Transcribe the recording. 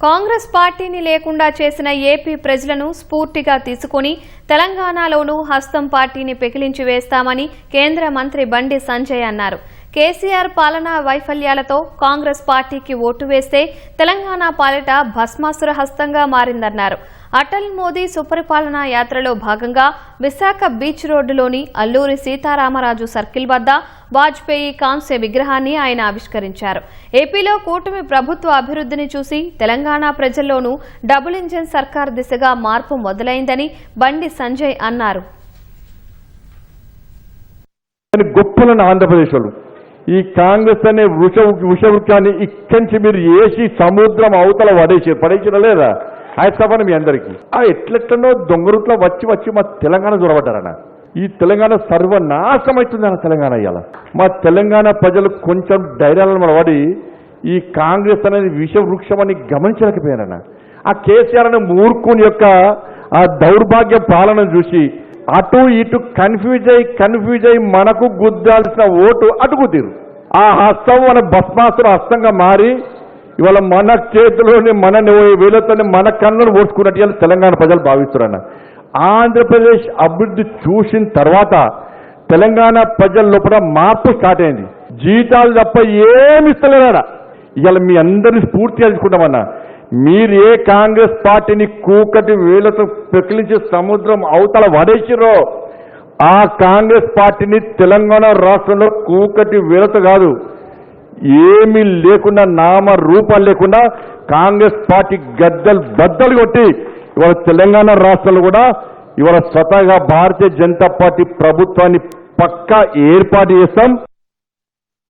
కాంగ్రెస్ పార్టీని లేకుండా చేసిన ఏపీ ప్రజలను స్ఫూర్తిగా తీసుకుని తెలంగాణలోనూ హస్తం పార్టీని పెకిలించి వేస్తామని కేంద్ర మంత్రి బండి సంజయ్ అన్నారు. కేసీఆర్ పాలనా వైఫల్యాలతో కాంగ్రెస్ పార్టీకి ఓటు వేస్తే తెలంగాణ పాలిట భస్మాసుర హస్తంగా మారిందన్నారు. అటల్ మోదీ సుపరిపాలనా యాత్రలో భాగంగా విశాఖ బీచ్ రోడ్డులోని అల్లూరి సీతారామరాజు సర్కిల్ వద్ద వాజ్పేయి కాంస్య విగ్రహాన్ని ఆయన ఆవిష్కరించారు. ఏపీలో కూటమి ప్రభుత్వ అభివృద్ధిని చూసి తెలంగాణ ప్రజల్లోనూ డబుల్ ఇంజిన్ సర్కార్ దిశగా మార్పు మొదలైందని బండి సంజయ్ అన్నారు. ఈ కాంగ్రెస్ అనే వృషవృక్షాన్ని ఇక్కడి నుంచి మీరు ఏసి సముద్రం అవతల పడేసిన లేదా ఆయస్తపని మీ అందరికీ ఎట్లెట్లనో దొంగరుట్లో వచ్చి మా తెలంగాణ దూరబడ్డారన్న. ఈ తెలంగాణ సర్వనాశనం అవుతుందన్న తెలంగాణ ఇవాళ. మా తెలంగాణ ప్రజలు కొంచెం ధైర్యాలను పడి ఈ కాంగ్రెస్ అనేది విషవృక్షం అని గమనించలేకపోయారన్న. ఆ కేసీఆర్ అనే మూర్ఖుని యొక్క ఆ దౌర్భాగ్య పాలన చూసి అటు ఇటు కన్ఫ్యూజ్ అయి మనకు గుద్దాల్సిన ఓటు అటుకుతీరు. ఆ హస్తం మన భస్మాసుర హస్తంగా మారి ఇవాళ మన చేతిలోని మన వేలతోనే మన కన్నును ఓడ్చుకున్నట్టు తెలంగాణ ప్రజలు భావిస్తున్నారన్న. ఆంధ్రప్రదేశ్ అభివృద్ధి చూసిన తర్వాత తెలంగాణ ప్రజల లోపల మార్పు స్టార్ట్ అయింది. జీతాలు తప్ప ఏమి ఇస్తలేరా. ఇవాళ మీ అందరినీ స్ఫూర్తిగా తీసుకుంటామన్నా. మీరు ఏ కాంగ్రెస్ పార్టీని కూకటి వేలతో పెకిలించి సముద్రం అవతల వడేసిరో ఆ కాంగ్రెస్ పార్టీని తెలంగాణ రాష్ట్రంలో కూకటి వేలతో కాదు, ఏమీ లేకుండా నామ రూపాలు లేకుండా కాంగ్రెస్ పార్టీ బద్దలు కొట్టి ఇవాళ తెలంగాణ రాష్ట్రంలో కూడా ఇవాళ స్వతహాగా భారతీయ జనతా పార్టీ ప్రభుత్వాన్ని పక్కా ఏర్పాటు చేస్తాం.